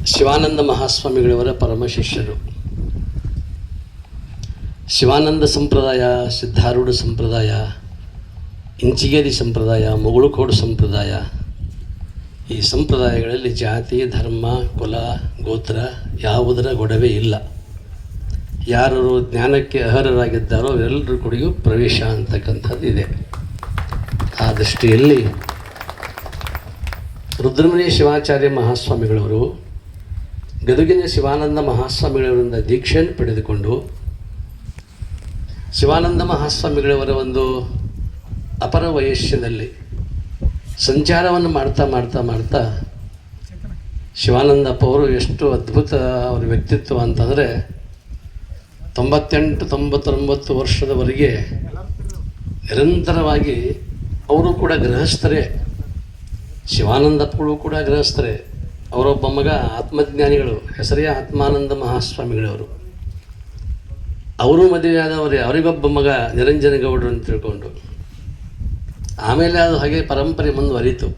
ಶಿವಾನಂದ ಮಹಾಸ್ವಾಮಿಗಳವರ ಪರಮ ಶಿಷ್ಯರು. ಶಿವಾನಂದ ಸಂಪ್ರದಾಯ, ಸಿದ್ಧಾರೂಢ ಸಂಪ್ರದಾಯ, ಇಂಚಿಗೇರಿ ಸಂಪ್ರದಾಯ, ಮುಗುಳುಕೋಡು ಸಂಪ್ರದಾಯ, ಈ ಸಂಪ್ರದಾಯಗಳಲ್ಲಿ ಜಾತಿ, ಧರ್ಮ, ಕುಲ, ಗೋತ್ರ ಯಾವುದರ ಗೊಡವೆ ಇಲ್ಲ. ಯಾರು ಜ್ಞಾನಕ್ಕೆ ಅರ್ಹರಾಗಿದ್ದಾರೋ ಅವರೆಲ್ಲರೂ ಕೂಡಿಯೂ ಪ್ರವೇಶ ಅಂತಕ್ಕಂಥದ್ದು ಇದೆ. ಆ ದೃಷ್ಟಿಯಲ್ಲಿ ರುದ್ರಮುನಿ ಶಿವಾಚಾರ್ಯ ಮಹಾಸ್ವಾಮಿಗಳವರು ಗದುಗಿನ ಶಿವಾನಂದ ಮಹಾಸ್ವಾಮಿಗಳವರಿಂದ ದೀಕ್ಷೆಯನ್ನು ಪಡೆದುಕೊಂಡು ಶಿವಾನಂದ ಮಹಾಸ್ವಾಮಿಗಳವರ ಒಂದು ಅಪರ ವಯಸ್ಸಿನಲ್ಲಿ ಸಂಚಾರವನ್ನು ಮಾಡ್ತಾ ಮಾಡ್ತಾ ಮಾಡ್ತಾ ಶಿವಾನಂದಪ್ಪ ಅವರು ಎಷ್ಟು ಅದ್ಭುತ ಅವರ ವ್ಯಕ್ತಿತ್ವ ಅಂತಂದರೆ 98-99 ವರ್ಷದವರೆಗೆ ನಿರಂತರವಾಗಿ ಅವರು ಕೂಡ ಗೃಹಸ್ಥರೇ. ಶಿವಾನಂದಪ್ಪಗಳು ಕೂಡ ಗೃಹಸ್ಥರೇ. ಅವರೊಬ್ಬ ಮಗ ಆತ್ಮಜ್ಞಾನಿಗಳು, ಹೆಸರೇ ಆತ್ಮಾನಂದ ಮಹಾಸ್ವಾಮಿಗಳವರು. ಅವರು ಮದುವೆಯಾದವರೇ, ಅವರಿಗೊಬ್ಬ ಮಗ ನಿರಂಜನ ಗೌಡರು ಅಂತ ತಿಳ್ಕೊಂಡು ಆಮೇಲೆ ಅದು ಹಾಗೆ ಪರಂಪರೆ ಮುಂದುವರಿತು.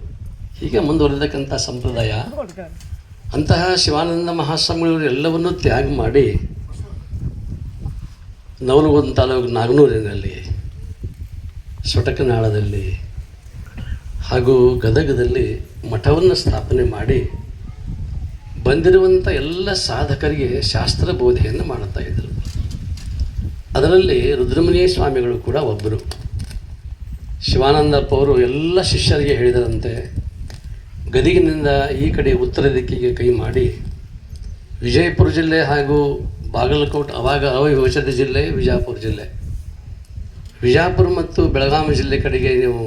ಹೀಗೆ ಮುಂದುವರಿದಕ್ಕಂಥ ಸಂಪ್ರದಾಯ. ಅಂತಹ ಶಿವಾನಂದ ಮಹಾಸ್ವಾಮಿಗಳವರು ಎಲ್ಲವನ್ನೂ ತ್ಯಾಗ ಮಾಡಿ ನವಲಗುಂದ ತಾಲೂಕು ನಾಗನೂರಿನಲ್ಲಿ, ಸೊಟಕನಾಳದಲ್ಲಿ ಹಾಗೂ ಗದಗದಲ್ಲಿ ಮಠವನ್ನು ಸ್ಥಾಪನೆ ಮಾಡಿ ಬಂದಿರುವಂಥ ಎಲ್ಲ ಸಾಧಕರಿಗೆ ಶಾಸ್ತ್ರ ಬೋಧೆಯನ್ನು ಮಾಡುತ್ತಾ ಇದ್ದರು. ಅದರಲ್ಲಿ ರುದ್ರಮುನಿ ಸ್ವಾಮಿಗಳು ಕೂಡ ಒಬ್ಬರು. ಶಿವಾನಂದಪ್ಪ ಅವರು ಎಲ್ಲ ಶಿಷ್ಯರಿಗೆ ಹೇಳಿದರಂತೆ, ಗದಗಿನಿಂದ ಈ ಕಡೆ ಉತ್ತರ ದಿಕ್ಕಿಗೆ ಕೈ ಮಾಡಿ ವಿಜಯಪುರ ಜಿಲ್ಲೆ ಹಾಗೂ ಬಾಗಲಕೋಟೆ, ಅವಾಗ ಅವಿಭಜಿತ ಜಿಲ್ಲೆ ವಿಜಯಪುರ ಜಿಲ್ಲೆ, ವಿಜಯಪುರ ಮತ್ತು ಬೆಳಗಾವಿ ಜಿಲ್ಲೆ ಕಡೆಗೆ ನೀವು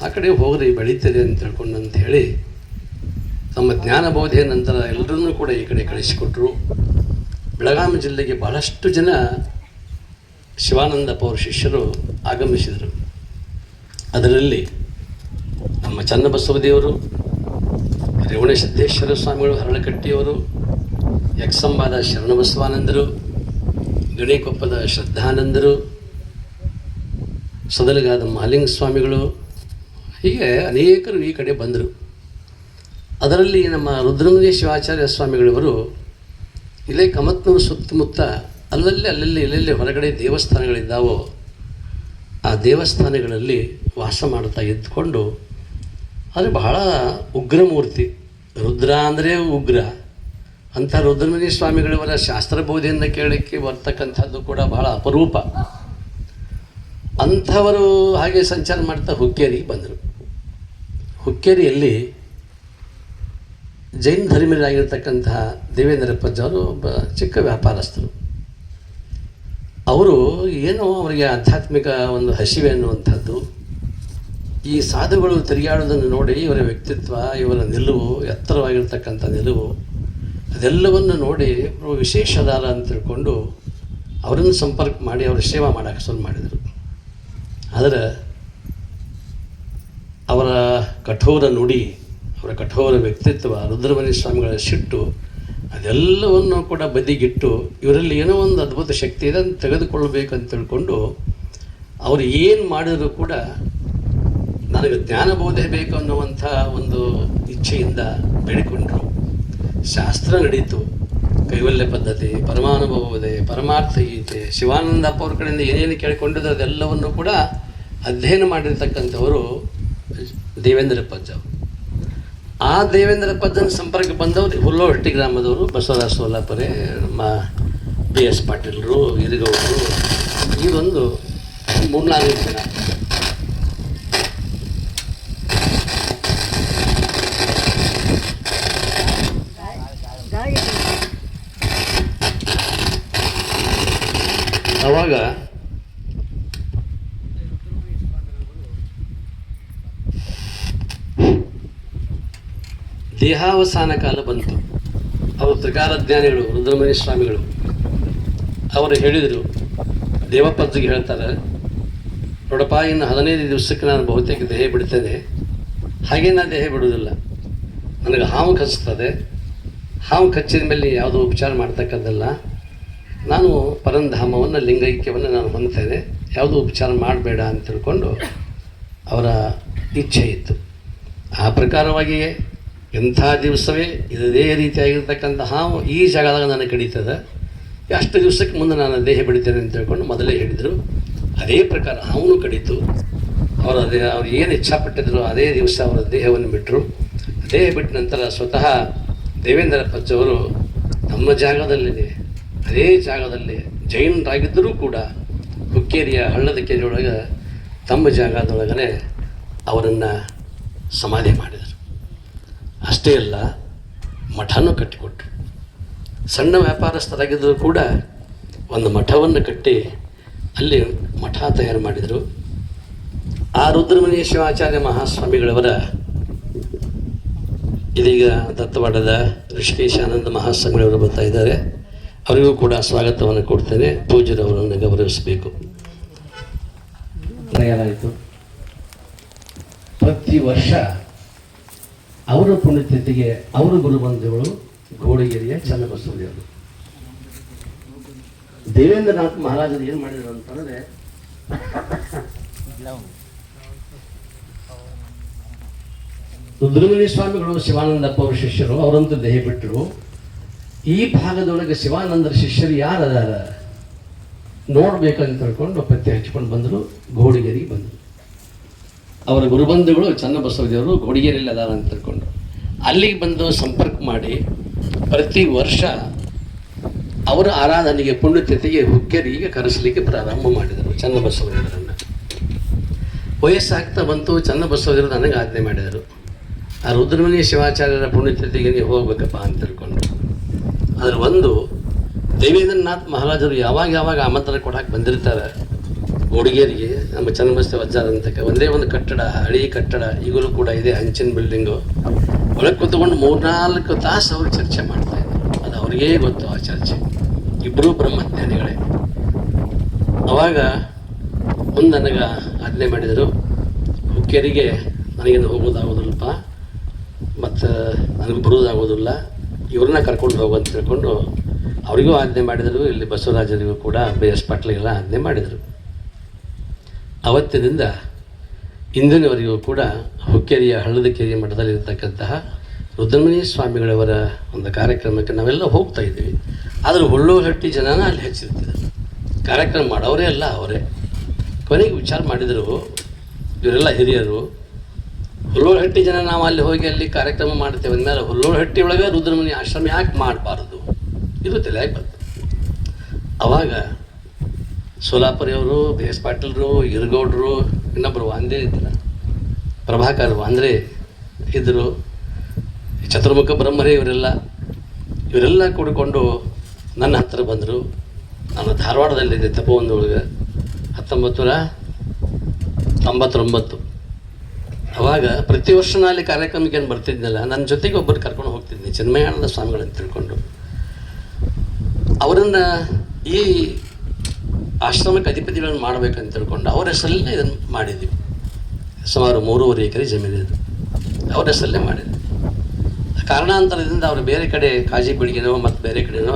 ಆ ಕಡೆ ಹೋಗ್ರಿ, ಬೆಳೀತದೆ ಅಂತ ತಿಳ್ಕೊಂಡು ಅಂತ ಹೇಳಿ ತಮ್ಮ ಜ್ಞಾನ ಬೋಧೆಯ ನಂತರ ಎಲ್ಲರನ್ನೂ ಕೂಡ ಈ ಕಡೆ ಕಳಿಸಿಕೊಟ್ರು. ಬೆಳಗಾವಿ ಜಿಲ್ಲೆಗೆ ಬಹಳಷ್ಟು ಜನ ಶಿವಾನಂದಪ್ಪ ಅವರ ಶಿಷ್ಯರು ಆಗಮಿಸಿದರು. ಅದರಲ್ಲಿ ನಮ್ಮ ಚನ್ನಬಸವದೇವರು, ರೇವಣಸಿದ್ದೇಶ್ವರ ಸ್ವಾಮಿಗಳು ಹರಳಕಟ್ಟಿಯವರು, ಯಕ್ಷಂಬಾದ ಶರಣಬಸವಾನಂದರು, ಗಣಿಕೊಪ್ಪದ ಶ್ರದ್ಧಾನಂದರು, ಸದಲಗಾದ ಮಹಾಲಿಂಗ ಸ್ವಾಮಿಗಳು, ಹೀಗೆ ಅನೇಕರು ಈ ಕಡೆ ಬಂದರು. ಅದರಲ್ಲಿ ನಮ್ಮ ರುದ್ರಮುನಿ ಶಿವಾಚಾರ್ಯ ಸ್ವಾಮಿಗಳವರು ಇಲ್ಲೇ ಕಮತ್ನೂರು ಸುತ್ತಮುತ್ತ ಅಲ್ಲಲ್ಲಿ ಎಲ್ಲೆಲ್ಲಿ ಹೊರಗಡೆ ದೇವಸ್ಥಾನಗಳಿದ್ದಾವೋ ಆ ದೇವಸ್ಥಾನಗಳಲ್ಲಿ ವಾಸ ಮಾಡ್ತಾ ಇದ್ದುಕೊಂಡು, ಆದರೆ ಬಹಳ ಉಗ್ರಮೂರ್ತಿ, ರುದ್ರ ಅಂದರೆ ಉಗ್ರ. ಅಂಥ ರುದ್ರಮುನಿ ಸ್ವಾಮಿಗಳವರ ಶಾಸ್ತ್ರಬೋಧೆಯನ್ನು ಕೇಳಲಿಕ್ಕೆ ಬರ್ತಕ್ಕಂಥದ್ದು ಕೂಡ ಬಹಳ ಅಪರೂಪ. ಅಂಥವರು ಹಾಗೆ ಸಂಚಾರ ಮಾಡ್ತಾ ಹುಕ್ಕೇರಿಗೆ ಬಂದರು. ಹುಕ್ಕೇರಿಯಲ್ಲಿ ಜೈನ ಧರ್ಮೀಯರಾಗಿರ್ತಕ್ಕಂತಹ ದೇವೇಂದ್ರಪ್ಪಜ್ಜವರು ಒಬ್ಬ ಚಿಕ್ಕ ವ್ಯಾಪಾರಸ್ಥರು. ಅವರು ಏನೋ ಅವರಿಗೆ ಆಧ್ಯಾತ್ಮಿಕ ಒಂದು ಹಸಿವೆ ಅನ್ನುವಂಥದ್ದು, ಈ ಸಾಧುಗಳು ತಿರುಗಾಡೋದನ್ನು ನೋಡಿ ಇವರ ವ್ಯಕ್ತಿತ್ವ, ಇವರ ನಿಲುವು, ಎತ್ತರವಾಗಿರ್ತಕ್ಕಂಥ ನಿಲುವು, ಅದೆಲ್ಲವನ್ನು ನೋಡಿ ಅವರು ವಿಶೇಷದಾರ ಅಂತ ತಿಳ್ಕೊಂಡು ಅವರನ್ನು ಸಂಪರ್ಕ ಮಾಡಿ ಅವರ ಸೇವಾ ಮಾಡೋಕ್ಕೆ ಶುರು ಮಾಡಿದರು. ಆದರೆ ಅವರ ಕಠೋರ ನುಡಿ, ಅವರ ಕಠೋರ ವ್ಯಕ್ತಿತ್ವ, ರುದ್ರಮುನಿ ಸ್ವಾಮಿಗಳ ಸಿಟ್ಟು, ಅದೆಲ್ಲವನ್ನು ಕೂಡ ಬದಿಗಿಟ್ಟು ಇವರಲ್ಲಿ ಏನೋ ಒಂದು ಅದ್ಭುತ ಶಕ್ತಿ ಇದೆ ಅಂತ ತೆಗೆದುಕೊಳ್ಳಬೇಕಂತ ತಿಳ್ಕೊಂಡು ಅವರು ಏನು ಮಾಡಿದರೂ ಕೂಡ ನನಗೆ ಜ್ಞಾನ ಬೋಧೆ ಬೇಕು ಅನ್ನುವಂಥ ಒಂದು ಇಚ್ಛೆಯಿಂದ ಬೇಡಿಕೊಂಡರು. ಶಾಸ್ತ್ರ ನಡೀತು, ಕೈವಲ್ಯ ಪದ್ಧತಿ, ಪರಮಾನುಭವ ಬೋಧೆ, ಪರಮಾರ್ಥ ಗೀತೆ, ಶಿವಾನಂದಪ್ಪ ಅವ್ರ ಕಡೆಯಿಂದ ಏನೇನು ಕೇಳಿಕೊಂಡಿದ್ರು ಅದೆಲ್ಲವನ್ನು ಕೂಡ ಅಧ್ಯಯನ ಮಾಡಿರ್ತಕ್ಕಂಥವರು ದೇವೇಂದ್ರಪ್ಪಜ್ಜ. ಆ ದೇವೇಂದ್ರಪ್ಪಜ್ಜನ ಸಂಪರ್ಕ ಬಂದವರು ಹುಲ್ಲೋಹಟ್ಟಿ ಗ್ರಾಮದವರು ಬಸವರಾಜ ಸೋಲಾಪುರೆ, ನಮ್ಮ BS ಪಾಟೀಲರು, ಹಿರಿಗೌಡರು, ಇದೊಂದು 3-4 ಜನ. ಆವಾಗ ದೇಹಾವಸಾನ ಕಾಲ ಬಂತು. ಅವರು ತ್ರಿಕಾಲಜ್ಞಾನಿಗಳು ರುದ್ರಮುನಿ ಸ್ವಾಮಿಗಳು. ಅವರು ಹೇಳಿದರು, ದೇವಪ್ಪಜ್ಜಿಗೆ ಹೇಳ್ತಾರೆ, ನೋಡಪ್ಪ, ಇನ್ನು 15 ದಿವಸಕ್ಕೆ ನಾನು ಬಹುತೇಕ ದೇಹ ಬಿಡ್ತೇನೆ. ಹಾಗೆ ನಾನು ದೇಹ ಬಿಡುವುದಿಲ್ಲ. ನನಗೆ ಹಾವು ಕಚ್ತದೆ. ಹಾವು ಕಚ್ಚಿದ ಮೇಲೆ ಯಾವುದೋ ಉಪಚಾರ ಮಾಡ್ತಕ್ಕಂಥಲ್ಲ. ನಾನು ಪರಂಧಾಮವನ್ನು, ಲಿಂಗೈಕ್ಯವನ್ನು ನಾನು ಹೊಂದ್ತೇನೆ, ಯಾವುದೂ ಉಪಚಾರ ಮಾಡಬೇಡ ಅಂತ ತಿಳ್ಕೊಂಡು ಅವರ ಇಚ್ಛೆ ಇತ್ತು. ಆ ಪ್ರಕಾರವಾಗಿಯೇ ಎಂಥ ದಿವಸವೇ ಇದೇ ರೀತಿಯಾಗಿರ್ತಕ್ಕಂಥ ಹಾವು ಈ ಜಾಗದಾಗ ನನಗೆ ಕಡಿತದೆ, ಅಷ್ಟು ದಿವಸಕ್ಕೆ ಮುಂದೆ ನಾನು ದೇಹ ಬಿಡ್ತೇನೆ ಅಂತ ಹೇಳ್ಕೊಂಡು ಮೊದಲೇ ಹೇಳಿದರು. ಅದೇ ಪ್ರಕಾರ ಹಾವು ಕಡಿತು. ಅವ್ರು ಏನು ಇಚ್ಛಾಪಟ್ಟಿದ್ರು ಅದೇ ದಿವಸ ಅವರ ದೇಹವನ್ನು ಬಿಟ್ಟರು. ದೇಹ ಬಿಟ್ಟ ನಂತರ ಸ್ವತಃ ದೇವೇಂದ್ರ ಪಚ್ಚವರು ತಮ್ಮ ಜಾಗದಲ್ಲಿದೆ, ಅದೇ ಜಾಗದಲ್ಲಿ ಜೈನರಾಗಿದ್ದರೂ ಕೂಡ ಹುಕ್ಕೇರಿಯ ಹಳ್ಳದ ಕೆರೆಯೊಳಗೆ ತಮ್ಮ ಜಾಗದೊಳಗನೆ ಅವರನ್ನು ಸಮಾಧಿ ಮಾಡಿದರು. ಅಷ್ಟೇ ಅಲ್ಲ, ಮಠನೂ ಕಟ್ಟಿಕೊಟ್ರು. ಸಣ್ಣ ವ್ಯಾಪಾರಸ್ಥರಾಗಿದ್ದರೂ ಕೂಡ ಒಂದು ಮಠವನ್ನು ಕಟ್ಟಿ ಅಲ್ಲಿ ಮಠ ತಯಾರು ಮಾಡಿದರು. ಆ ರುದ್ರಮುನಿ ಶಿವಾಚಾರ್ಯ ಮಹಾಸ್ವಾಮಿಗಳವರ ಇದೀಗ ದತ್ತವಾಡದ ಋಷಿಕೇಶಾನಂದ ಮಹಾಸ್ವಾಮಿಗಳವರು ಬರ್ತಾ ಇದ್ದಾರೆ. ಅವರಿಗೂ ಕೂಡ ಸ್ವಾಗತವನ್ನು ಕೊಡ್ತೇನೆ. ಪೂಜ್ಯರವರನ್ನು ಗೌರವಿಸಬೇಕು. ತಯಾರಾಯಿತು. ಪ್ರತಿ ವರ್ಷ ಅವರ ಪುಣ್ಯತಿಥಿಗೆ ಅವರ ಗುರುಬಂಧುಗಳು ಗೋಡಗೇರಿಯ ಚನ್ನಬಸವದೇವರು. ದೇವೇಂದ್ರನಾಥ್ ಮಹಾರಾಜರು ಏನು ಮಾಡಿದರು ಅಂತಂದರೆ, ರುದ್ರಮುನಿ ಸ್ವಾಮಿಗಳು ಶಿವಾನಂದಪ್ಪ ಅವರ ಶಿಷ್ಯರು, ಅವರಂತೂ ದೇಹ ಬಿಟ್ಟರು. ಈ ಭಾಗದೊಳಗೆ ಶಿವಾನಂದರ ಶಿಷ್ಯರು ಯಾರು ಅದಾರ ನೋಡ್ಬೇಕಂತ ತಿಳ್ಕೊಂಡು ಪತ್ತೆ ಹಚ್ಕೊಂಡು ಬಂದರು. ಗೋಡಿಗೇರಿಗೆ ಬಂದರು. ಅವರ ಗುರುಬಂಧುಗಳು ಚನ್ನಬಸವದೇವರು ಗೋಡಿಗೇರಿಯಲ್ಲಿ ಅದಾರ ಅಂತ ತಿಳ್ಕೊಂಡು ಅಲ್ಲಿಗೆ ಬಂದು ಸಂಪರ್ಕ ಮಾಡಿ ಪ್ರತಿ ವರ್ಷ ಅವರ ಆರಾಧನೆಗೆ ಪುಣ್ಯತಿಥಿಗೆ ಹುಕ್ಕೇರಿಗೆ ಕರೆಸಲಿಕ್ಕೆ ಪ್ರಾರಂಭ ಮಾಡಿದರು ಚನ್ನಬಸವದೇವರನ್ನು. ವಯಸ್ಸಾಗ್ತಾ ಬಂತು. ಚನ್ನಬಸವದೇವರು ನನಗೆ ಆಜ್ಞೆ ಮಾಡಿದರು, ಆ ರುದ್ರಮುನಿ ಶಿವಾಚಾರ್ಯರ ಪುಣ್ಯತಿಥಿಗೆ ನೀವು ಹೋಗ್ಬೇಕಪ್ಪ ಅಂತ ತಿಳ್ಕೊಂಡು. ಅದರ ಒಂದು ದೇವೇಂದ್ರನಾಥ್ ಮಹಾರಾಜರು ಯಾವಾಗ ಆಮಂತ್ರಣ ಕೊಡಕ್ಕೆ ಬಂದಿರ್ತಾರೆ ಗೋಡಿಗೇರಿಗೆ, ನಮ್ಮ ಚನ್ನಬಸವ ಅಜ್ಜಾರ ಅಂತಕ್ಕೆ ಒಂದೇ ಒಂದು ಕಟ್ಟಡ, ಹಳಿ ಕಟ್ಟಡ ಈಗಲೂ ಕೂಡ ಇದೆ, ಹಂಚಿನ ಬಿಲ್ಡಿಂಗು. ಒಳಗೆ ಕೂತ್ಕೊಂಡು 3-4 ತಾಸು ಅವರು ಚರ್ಚೆ ಮಾಡ್ತಾಯಿದ್ರು. ಅದು ಅವ್ರಿಗೇ ಗೊತ್ತು ಆ ಚರ್ಚೆ. ಇಬ್ಬರೂ ಬ್ರಹ್ಮಜ್ಞಾನಿಗಳೇ. ಅವಾಗ ಮುಂದೆ ನನಗೆ ಆಜ್ಞೆ ಮಾಡಿದರು, ಹುಕ್ಕೇರಿಗೆ ನನಗೇನು ಹೋಗೋದಾಗೋದಿಲ್ಲಪ್ಪ, ಮತ್ತು ನನಗೆ ಬರೋದಾಗೋದಿಲ್ಲ, ಇವ್ರನ್ನ ಕರ್ಕೊಂಡು ಹೋಗು ಅಂತ ತಿಳ್ಕೊಂಡು ಅವರಿಗೂ ಆಜ್ಞೆ ಮಾಡಿದರು. ಇಲ್ಲಿ ಬಸವರಾಜರಿಗೂ ಕೂಡ BS ಪಾಟ್ಲಿಗೆಲ್ಲ ಆಜ್ಞೆ ಮಾಡಿದರು. ಅವತ್ತಿನಿಂದ ಇಂದಿನವರೆಗೂ ಕೂಡ ಹುಕ್ಕೇರಿಯ ಹಳ್ಳದ ಕೆರೆ ಮಠದಲ್ಲಿರ್ತಕ್ಕಂತಹ ರುದ್ರಮುನಿ ಸ್ವಾಮಿಗಳವರ ಒಂದು ಕಾರ್ಯಕ್ರಮಕ್ಕೆ ನಾವೆಲ್ಲ ಹೋಗ್ತಾ ಇದ್ದೀವಿ. ಆದರೆ ಹುಲ್ಲೂರಹಟ್ಟಿ ಜನನ ಅಲ್ಲಿ ಹೆಚ್ಚಿರ್ತಿದ್ರು. ಕಾರ್ಯಕ್ರಮ ಮಾಡೋರೇ ಅಲ್ಲ ಅವರೇ. ಕೊನೆಗೆ ವಿಚಾರ ಮಾಡಿದರು, ಇವರೆಲ್ಲ ಹಿರಿಯರು, ಹುಲ್ಲೂರಹಟ್ಟಿ ಜನ ನಾವು ಅಲ್ಲಿ ಹೋಗಿ ಅಲ್ಲಿ ಕಾರ್ಯಕ್ರಮ ಮಾಡ್ತೇವೆ ಅಂದಮೇಲೆ ಹುಲ್ಲೂರಹಟ್ಟಿ ಒಳಗೆ ರುದ್ರಮುನಿ ಆಶ್ರಮ ಯಾಕೆ ಮಾಡಬಾರ್ದು, ಇದು ತಲೆಯಾಗಿ ಬಂತು. ಅವಾಗ ಸೋಲಾಪುರಿಯವರು, BS ಪಾಟೀಲರು, ಇರಗೌಡರು, ಇನ್ನೊಬ್ಬರು ವಾಂದ್ರೆ ಇದ್ದಿಲ್ಲ, ಪ್ರಭಾಕರ್ ವಾಂದ್ರೆ ಇದ್ದರು, ಚತುರ್ಮುಖ ಬ್ರಹ್ಮರೇ, ಇವರೆಲ್ಲ ಕೂಡಿಕೊಂಡು ನನ್ನ ಹತ್ತಿರ ಬಂದರು. ನಾನು ಧಾರವಾಡದಲ್ಲಿದ್ದೆ ತಪೋವನದೊಳಗೆ 1999. ಅವಾಗ ಪ್ರತಿ ವರ್ಷ ಅಲ್ಲಿ ಕಾರ್ಯಕ್ರಮಕ್ಕೆ ಏನು ಬರ್ತಿದ್ನಲ್ಲ, ನನ್ನ ಜೊತೆಗೆ ಒಬ್ಬರು ಕರ್ಕೊಂಡು ಹೋಗ್ತಿದ್ದೆ, ಚಿನ್ಮಯಾನಂದ ಸ್ವಾಮಿಗಳಂತ ತಿಳ್ಕೊಂಡು. ಅವರನ್ನು ಈ ಆಶ್ರಮಕ್ಕೆ ಅಧಿಪತಿಗಳನ್ನು ಮಾಡಬೇಕಂತ ತಿಳ್ಕೊಂಡು ಅವ್ರ ಹೆಸರಲ್ಲೇ ಇದನ್ನು ಮಾಡಿದ್ವಿ. ಸುಮಾರು 3.5 ಎಕರೆ ಜಮೀನಿದೆ, ಅವ್ರ ಹೆಸರಲ್ಲೇ ಮಾಡಿದ್ವಿ. ಕಾರಣಾಂತರದಿಂದ ಅವರು ಬೇರೆ ಕಡೆ ಕಾಜಿ ಬೆಳಗ್ಗೆನೋ ಮತ್ತು ಬೇರೆ ಕಡೆನೋ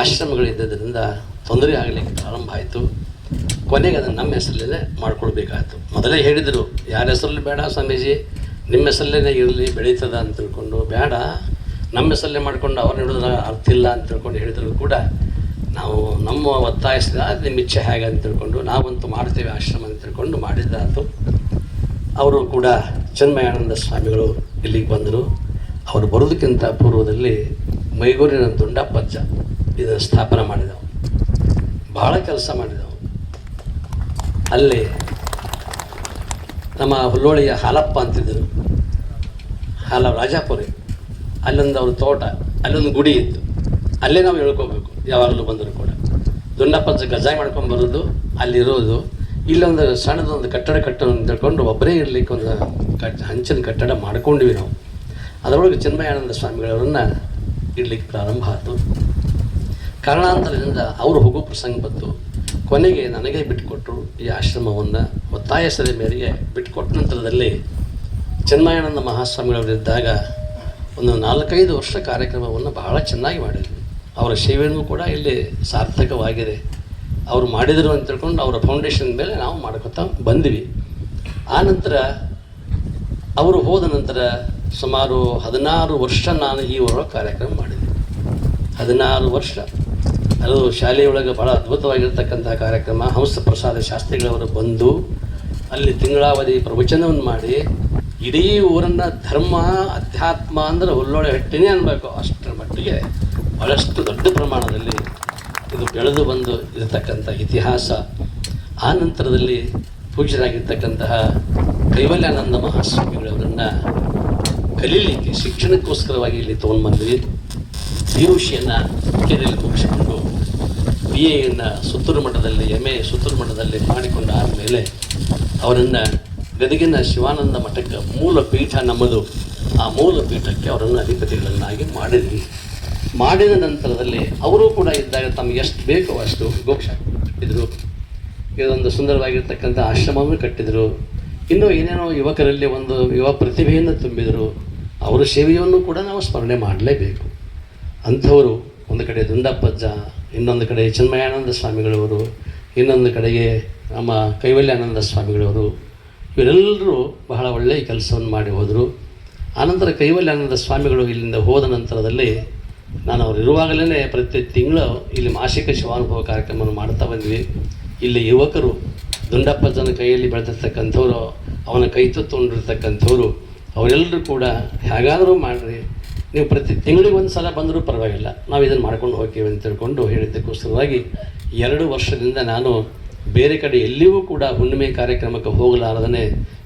ಆಶ್ರಮಗಳಿದ್ದರಿಂದ ತೊಂದರೆ ಆಗಲಿಕ್ಕೆ ಪ್ರಾರಂಭ ಆಯಿತು. ಕೊನೆಗೆ ಅದನ್ನು ನಮ್ಮ ಹೆಸರಲ್ಲೇ ಮಾಡ್ಕೊಳ್ಬೇಕಾಯ್ತು. ಮೊದಲೇ ಹೇಳಿದರು, ಯಾರ ಹೆಸರಲ್ಲಿ ಬೇಡ ಸ್ವಾಮೀಜಿ, ನಿಮ್ಮ ಹೆಸರಲ್ಲೇ ಇರಲಿ, ಬೆಳೀತದ ಅಂತ ತಿಳ್ಕೊಂಡು, ಬೇಡ ನಮ್ಮ ಹೆಸರಲ್ಲೇ ಮಾಡಿಕೊಂಡು ಅವ್ರನ್ನ ಹಿಡಿದ್ರೆ ಅರ್ಥ ಇಲ್ಲ ಅಂತ ತಿಳ್ಕೊಂಡು ಹೇಳಿದ್ರು ಕೂಡ ನಾವು ನಮ್ಮ ಒತ್ತಾಯಿಸಿದ ನಿಮ್ಮ ಇಚ್ಛೆ ಹೇಗೆ ಅಂತ ತಿಳ್ಕೊಂಡು ನಾವಂತೂ ಮಾಡ್ತೇವೆ ಆಶ್ರಮ ಅಂತ ತಿಳ್ಕೊಂಡು ಮಾಡಿದ್ದಾಯಿತು. ಅವರು ಕೂಡ ಚಿನ್ಮಯಾನಂದ ಸ್ವಾಮಿಗಳು ಇಲ್ಲಿಗೆ ಬಂದರು. ಅವರು ಬರೋದಕ್ಕಿಂತ ಪೂರ್ವದಲ್ಲಿ ಮೈಗೂರಿನ ದುಂಡಪ್ಪಜ್ಜ ಇದನ್ನು ಸ್ಥಾಪನೆ ಮಾಡಿದವು. ಭಾಳ ಕೆಲಸ ಮಾಡಿದವು. ಅಲ್ಲಿ ನಮ್ಮ ಹುಲ್ಲೋಳಿಯ ಹಾಲಪ್ಪ ಅಂತಿದ್ದರು, ರಾಜಾಪುರಿ, ಅಲ್ಲೊಂದು ಅವ್ರ ತೋಟ, ಅಲ್ಲೊಂದು ಗುಡಿ ಇತ್ತು, ಅಲ್ಲೇ ನಾವು ಹೇಳ್ಕೋಬೇಕು ಯಾವಾಗಲೂ ಬಂದರೂ ಕೂಡ. ದುಂಡಪ್ಪಜ್ಜ ಗಜಾಯಿ ಮಾಡ್ಕೊಂಡು ಬರೋದು, ಅಲ್ಲಿರೋದು. ಇಲ್ಲೊಂದು ಸಣ್ಣದೊಂದು ಕಟ್ಟಡ ಅಂತ ತಿಳ್ಕೊಂಡು ಒಬ್ಬರೇ ಇರಲಿಕ್ಕೆ ಒಂದು ಹಂಚಿನ ಕಟ್ಟಡ ಮಾಡ್ಕೊಂಡ್ವಿ ನಾವು. ಅದರೊಳಗೆ ಚಿನ್ಮಯಾನಂದ ಸ್ವಾಮಿಗಳವರನ್ನು ಇಡ್ಲಿಕ್ಕೆ ಪ್ರಾರಂಭ ಆಯಿತು. ಕಾರಣಾಂತರದಿಂದ ಅವರು ಹೋಗೋ ಪ್ರಸಂಗ ಬಂತು. ಕೊನೆಗೆ ನನಗೆ ಬಿಟ್ಟುಕೊಟ್ಟರು ಈ ಆಶ್ರಮವನ್ನು. ಒತ್ತಾಯಸದ ಮೇರೆಗೆ ಬಿಟ್ಟುಕೊಟ್ಟ ನಂತರದಲ್ಲಿ ಚಿನ್ಮಯಾನಂದ ಮಹಾಸ್ವಾಮಿಗಳವರಿದ್ದಾಗ ಒಂದು 4-5 ವರ್ಷ ಕಾರ್ಯಕ್ರಮವನ್ನು ಬಹಳ ಚೆನ್ನಾಗಿ ಮಾಡಿದ್ವಿ. ಅವರ ಸೇವೆಯೂ ಕೂಡ ಇಲ್ಲಿ ಸಾರ್ಥಕವಾಗಿದೆ. ಅವರು ಮಾಡಿದರು ಅಂತ ತಿಳ್ಕೊಂಡು ಅವರ ಫೌಂಡೇಶನ್ ಮೇಲೆ ನಾವು ಮಾಡ್ಕೊತಾ ಬಂದ್ವಿ. ಆ ನಂತರ ಅವರು ಹೋದ ನಂತರ ಸುಮಾರು 16 ವರ್ಷ ನಾನು ಈ ಹೊರ ಕಾರ್ಯಕ್ರಮ ಮಾಡಿದೆ. 16 ವರ್ಷ. ಅದು ಶಾಲೆಯೊಳಗೆ ಭಾಳ ಅದ್ಭುತವಾಗಿರ್ತಕ್ಕಂಥ ಕಾರ್ಯಕ್ರಮ. ಹಂಸಪ್ರಸಾದ ಶಾಸ್ತ್ರಿಗಳವರು ಬಂದು ಅಲ್ಲಿ ತಿಂಗಳಾವಧಿ ಪ್ರವಚನವನ್ನು ಮಾಡಿ ಇಡೀ ಊರನ್ನು ಧರ್ಮ ಅಧ್ಯಾತ್ಮ ಅಂದರೆ ಹುಲ್ಲೊಳೆ ಹಟ್ಟಿನೇ ಅನ್ಬೇಕು, ಅಷ್ಟರ ಮಟ್ಟಿಗೆ ಭಾಳಷ್ಟು ದೊಡ್ಡ ಪ್ರಮಾಣದಲ್ಲಿ ಇದು ಬೆಳೆದು ಬಂದು ಇರತಕ್ಕಂಥ ಇತಿಹಾಸ. ಆ ನಂತರದಲ್ಲಿ ಪೂಜ್ಯರಾಗಿರ್ತಕ್ಕಂತಹ ಕೈವಲ್ಯಾನಂದ ಮಹಾಸ್ವಾಮಿಗಳವರನ್ನು ಕಲೀಲಿಕ್ಕೆ ಶಿಕ್ಷಣಕ್ಕೋಸ್ಕರವಾಗಿ ಇಲ್ಲಿ ತೊಗೊಂಡ್ಬಂದ್ವಿ. PUCಯನ್ನು ಮುಖ್ಯದಲ್ಲಿ ಮುಗಿಸಿಕೊಂಡು BAಯನ್ನು ಸುತ್ತೂರು ಮಠದಲ್ಲಿ MA ಸುತ್ತೂರು ಮಠದಲ್ಲಿ ಮಾಡಿಕೊಂಡು ಆದಮೇಲೆ ಅವರನ್ನು ಗದಗಿನ ಶಿವಾನಂದ ಮಠಕ್ಕೆ ಮೂಲ ಪೀಠ ನಮ್ಮದು, ಆ ಮೂಲ ಪೀಠಕ್ಕೆ ಅವರನ್ನು ಅಧಿಪತಿಗಳನ್ನಾಗಿ ಮಾಡಿದ್ವಿ. ಮಾಡಿದ ನಂತರದಲ್ಲಿ ಅವರು ಕೂಡ ಇದ್ದಾಗ ತಮಗೆ ಎಷ್ಟು ಬೇಕೋ ಅಷ್ಟು ಗೋಕ್ಷ ಕಟ್ಟಿದರು. ಇದೊಂದು ಸುಂದರವಾಗಿರ್ತಕ್ಕಂಥ ಆಶ್ರಮವನ್ನು ಕಟ್ಟಿದರು. ಇನ್ನೂ ಏನೇನೋ ಯುವಕರಲ್ಲಿ ಒಂದು ಯುವ ಪ್ರತಿಭೆಯನ್ನು ತುಂಬಿದರು. ಅವರ ಸೇವೆಯನ್ನು ಕೂಡ ನಾವು ಸ್ಮರಣೆ ಮಾಡಲೇಬೇಕು. ಅಂಥವರು ಒಂದು ಕಡೆ ದುಂಡಪ್ಪಜ್ಜ, ಇನ್ನೊಂದು ಕಡೆ ಚಿನ್ಮಯಾನಂದ ಸ್ವಾಮಿಗಳವರು, ಇನ್ನೊಂದು ಕಡೆಗೆ ನಮ್ಮ ಕೈವಲ್ಯಾನಂದ ಸ್ವಾಮಿಗಳವರು, ಇವರೆಲ್ಲರೂ ಬಹಳ ಒಳ್ಳೆಯ ಕೆಲಸವನ್ನು ಮಾಡಿ ಹೋದರು. ಆನಂತರ ಕೈವಲ್ಯಾನಂದ ಸ್ವಾಮಿಗಳು ಇಲ್ಲಿಂದ ಹೋದ ನಂತರದಲ್ಲಿ ನಾನು ಅವರು ಇರುವಾಗಲೇ ಪ್ರತಿ ತಿಂಗಳು ಇಲ್ಲಿ ಮಾಸಿಕ ಶಿವಾನುಭವ ಕಾರ್ಯಕ್ರಮವನ್ನು ಮಾಡ್ತಾ ಬಂದ್ವಿ. ಇಲ್ಲಿ ಯುವಕರು ದುಂಡಪ್ಪಜ್ಜನ ಕೈಯಲ್ಲಿ ಬೆಳೆದಿರ್ತಕ್ಕಂಥವ್ರು, ಅವನ ಕೈ ತುತ್ತುಕೊಂಡಿರ್ತಕ್ಕಂಥವ್ರು, ಅವರೆಲ್ಲರೂ ಕೂಡ ಹೇಗಾದರೂ ಮಾಡಿರಿ, ನೀವು ಪ್ರತಿ ತಿಂಗಳಿಗೆ ಒಂದು ಸಲ ಬಂದರೂ ಪರವಾಗಿಲ್ಲ, ನಾವು ಇದನ್ನು ಮಾಡ್ಕೊಂಡು ಹೋಗ್ತೀವಿ ಅಂತ ತಿಳ್ಕೊಂಡು ಹೇಳಿದ್ದಕ್ಕೋಸ್ಕರವಾಗಿ 2 ವರ್ಷದಿಂದ ನಾನು ಬೇರೆ ಕಡೆ ಎಲ್ಲಿಯೂ ಕೂಡ ಹುಣ್ಣಿಮೆ ಕಾರ್ಯಕ್ರಮಕ್ಕೆ ಹೋಗಲಾರದೇ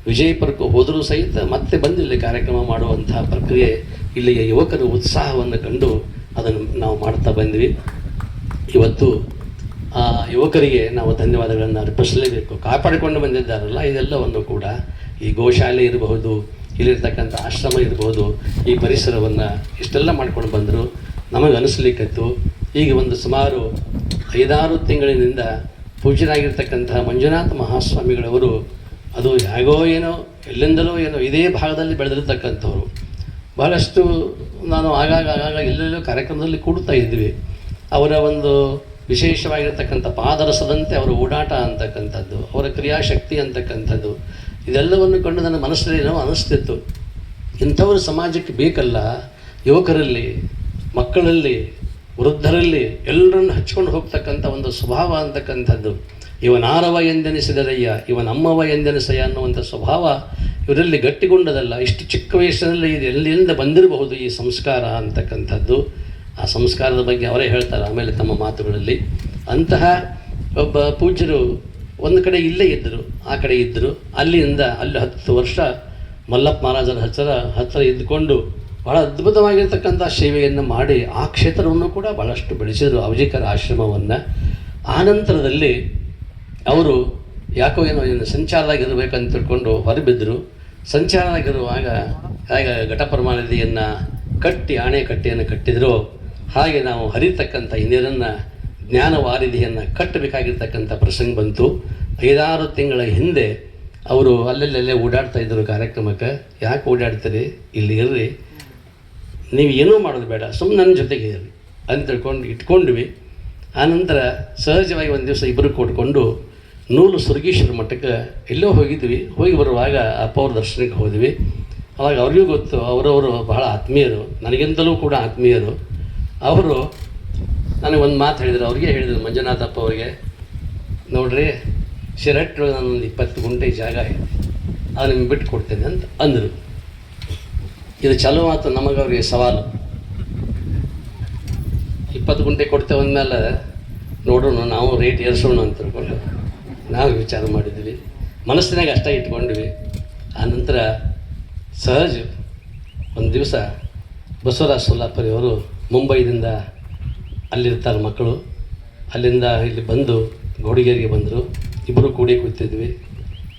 ವಿಜಯಪುರಕ್ಕೆ ಹೋದರೂ ಸಹಿತ ಮತ್ತೆ ಬಂದಿಲ್ಲಿ ಕಾರ್ಯಕ್ರಮ ಮಾಡುವಂತಹ ಪ್ರಕ್ರಿಯೆ ಇಲ್ಲಿಯ ಯುವಕರ ಉತ್ಸಾಹವನ್ನು ಕಂಡು ಅದನ್ನು ನಾವು ಮಾಡ್ತಾ ಬಂದ್ವಿ. ಇವತ್ತು ಆ ಯುವಕರಿಗೆ ನಾವು ಧನ್ಯವಾದಗಳನ್ನು ಅರ್ಪಿಸಲೇಬೇಕು. ಕಾಪಾಡಿಕೊಂಡು ಬಂದಿದ್ದಾರಲ್ಲ, ಇದೆಲ್ಲವನ್ನು ಕೂಡ ಈ ಗೋಶಾಲೆ ಇರಬಹುದು, ಇಲ್ಲಿರ್ತಕ್ಕಂಥ ಆಶ್ರಮ ಇರಬಹುದು, ಈ ಪರಿಸರವನ್ನು ಇಷ್ಟೆಲ್ಲ ಮಾಡ್ಕೊಂಡು ಬಂದರು. ನಮಗೆ ಅನಿಸ್ಲಿಕ್ಕತ್ತು ಈಗ ಒಂದು ಸುಮಾರು 5-6 ತಿಂಗಳಿನಿಂದ ಪೂಜ್ಯರಾಗಿರ್ತಕ್ಕಂತಹ ಮಂಜುನಾಥ ಮಹಾಸ್ವಾಮಿಗಳವರು ಅದು ಹೇಗೋ ಏನೋ ಎಲ್ಲಿಂದಲೋ ಏನೋ ಇದೇ ಭಾಗದಲ್ಲಿ ಬೆಳೆದಿರ್ತಕ್ಕಂಥವ್ರು. ಬಹಳಷ್ಟು ನಾನು ಆಗಾಗ ಎಲ್ಲೆಲ್ಲೋ ಕಾರ್ಯಕ್ರಮದಲ್ಲಿ ಕೂಡ್ತಾ ಇದ್ವಿ. ಅವರ ಒಂದು ವಿಶೇಷವಾಗಿರ್ತಕ್ಕಂಥ ಪಾದರಸದಂತೆ ಅವರ ಓಡಾಟ ಅಂತಕ್ಕಂಥದ್ದು, ಅವರ ಕ್ರಿಯಾಶಕ್ತಿ ಅಂತಕ್ಕಂಥದ್ದು, ಇದೆಲ್ಲವನ್ನು ಕಂಡು ನನ್ನ ಮನಸ್ಸಲ್ಲಿ ಏನೋ ಅನಿಸ್ತಿತ್ತು. ಇಂಥವರು ಸಮಾಜಕ್ಕೆ ಬೇಕಲ್ಲ, ಯುವಕರಲ್ಲಿ, ಮಕ್ಕಳಲ್ಲಿ, ವೃದ್ಧರಲ್ಲಿ ಎಲ್ಲರನ್ನು ಹಚ್ಕೊಂಡು ಹೋಗ್ತಕ್ಕಂಥ ಒಂದು ಸ್ವಭಾವ ಅಂತಕ್ಕಂಥದ್ದು. ಇವನಾರವ ಎಂದೆನಿಸಿದರಯ್ಯ, ಇವನಮ್ಮವ ಎಂದೆನಿಸಯ್ಯ ಅನ್ನುವಂಥ ಸ್ವಭಾವ ಇವರಲ್ಲಿ ಗಟ್ಟಿಗೊಂಡದಲ್ಲ. ಇಷ್ಟು ಚಿಕ್ಕ ವಯಸ್ಸಿನಲ್ಲಿ ಇದು ಎಲ್ಲಿಂದ ಬಂದಿರಬಹುದು ಈ ಸಂಸ್ಕಾರ ಅಂತಕ್ಕಂಥದ್ದು. ಆ ಸಂಸ್ಕಾರದ ಬಗ್ಗೆ ಅವರೇ ಹೇಳ್ತಾರೆ ಆಮೇಲೆ ತಮ್ಮ ಮಾತುಗಳಲ್ಲಿ. ಅಂತಹ ಒಬ್ಬ ಪೂಜ್ಯರು ಒಂದು ಕಡೆ ಇಲ್ಲೇ ಇದ್ದರು, ಆ ಕಡೆ ಇದ್ದರು. ಅಲ್ಲಿಂದ ಅಲ್ಲಿ 10 ವರ್ಷ ಮಲ್ಲಪ್ಪ ಮಹಾರಾಜರ ಹತ್ತಿರ ಇದ್ದುಕೊಂಡು ಭಾಳ ಅದ್ಭುತವಾಗಿರ್ತಕ್ಕಂಥ ಸೇವೆಯನ್ನು ಮಾಡಿ ಆ ಕ್ಷೇತ್ರವನ್ನು ಕೂಡ ಭಾಳಷ್ಟು ಬೆಳೆಸಿದರು, ಅವಜಿಕರ ಆಶ್ರಮವನ್ನು. ಆನಂತರದಲ್ಲಿ ಅವರು ಯಾಕೋ ಏನೋ ಸಂಚಾರದಾಗಿರ್ಬೇಕಂತ ತಿಳ್ಕೊಂಡು ಹೊರಬಿದ್ದರು. ಸಂಚಾರದಾಗಿರುವಾಗ ಹೇಗೆ ಘಟಪರಮಾನದಿಯನ್ನು ಕಟ್ಟಿ ಆಣೆಕಟ್ಟೆಯನ್ನು ಕಟ್ಟಿದ್ರು, ಹಾಗೆ ನಾವು ಹರಿತಕ್ಕಂಥ ಈ ನೀರನ್ನು ಜ್ಞಾನವಾರಿಧಿಯನ್ನು ಕಟ್ಟಬೇಕಾಗಿರ್ತಕ್ಕಂಥ ಪ್ರಸಂಗ ಬಂತು. 5-6 ತಿಂಗಳ ಹಿಂದೆ ಅವರು ಅಲ್ಲೆಲ್ಲೇ ಓಡಾಡ್ತಾ ಇದ್ದರು ಕಾರ್ಯಕ್ರಮಕ್ಕೆ. ಯಾಕೆ ಓಡಾಡ್ತೀರಿ, ಇಲ್ಲಿ ಇರ್ರಿ, ನೀವು ಏನೂ ಮಾಡೋದು ಬೇಡ, ಸುಮ್ಮನೆ ನನ್ನ ಜೊತೆಗೆ ಇರ್ರಿ ಅಂತ ತಿಳ್ಕೊಂಡು ಇಟ್ಕೊಂಡ್ವಿ. ಆನಂತರ ಸಹಜವಾಗಿ ಒಂದು ದಿವಸ ಇಬ್ಬರು ಕೊಟ್ಕೊಂಡು ನೂಲು ಸುರಗೀಶ್ವರ ಮಠಕ್ಕೆ ಎಲ್ಲೋ ಹೋಗಿದ್ವಿ. ಹೋಗಿ ಬರುವಾಗ ಅಪ್ಪ ಅವ್ರ ದರ್ಶನಕ್ಕೆ ಹೋದ್ವಿ. ಅವಾಗ ಅವ್ರಿಗೂ ಗೊತ್ತು, ಅವರವರು ಬಹಳ ಆತ್ಮೀಯರು, ನನಗಿಂತಲೂ ಕೂಡ ಆತ್ಮೀಯರು. ಅವರು ನನಗೆ ಒಂದು ಮಾತು ಹೇಳಿದರು, ಅವ್ರಿಗೆ ಹೇಳಿದರು, ಮಂಜುನಾಥಪ್ಪ ಅವರಿಗೆ, ನೋಡ್ರಿ ಶಿರಟ್ಟೊಳಗೆ ನಾನೊಂದು 20 ಗುಂಟೆ ಜಾಗ ಇದೆ, ಅದು ನಿಮ್ಗೆ ಬಿಟ್ಟು ಕೊಡ್ತೇನೆ ಅಂತ ಅಂದರು. ಇದು ಚಲೋ ಮಾತು, ನಮಗೆ ಅವ್ರಿಗೆ ಸವಾಲು. 20 ಗುಂಟೆ ಕೊಡ್ತೇವೆ ಅಂದಮೇಲೆ ನೋಡೋಣ, ನಾವು ರೇಟ್ ಏರಿಸೋಣ ಅಂತ ತಿಳ್ಕೊಂಡು ನಾವು ವಿಚಾರ ಮಾಡಿದ್ವಿ, ಮನಸ್ಸಿನಾಗ ಅಷ್ಟೇ ಇಟ್ಕೊಂಡ್ವಿ. ಆನಂತರ ಸಹಜ ಒಂದು ದಿವಸ ಬಸವರಾಜ ಸೋಲಾಪುರಿ ಅವರು ಮುಂಬೈದಿಂದ, ಅಲ್ಲಿರ್ತಾರೆ ಮಕ್ಕಳು, ಅಲ್ಲಿಂದ ಇಲ್ಲಿ ಬಂದು ಗೋಡಿಗೇರಿಗೆ ಬಂದರು. ಇಬ್ಬರು ಕೂಡಿ ಕೂತಿದ್ವಿ.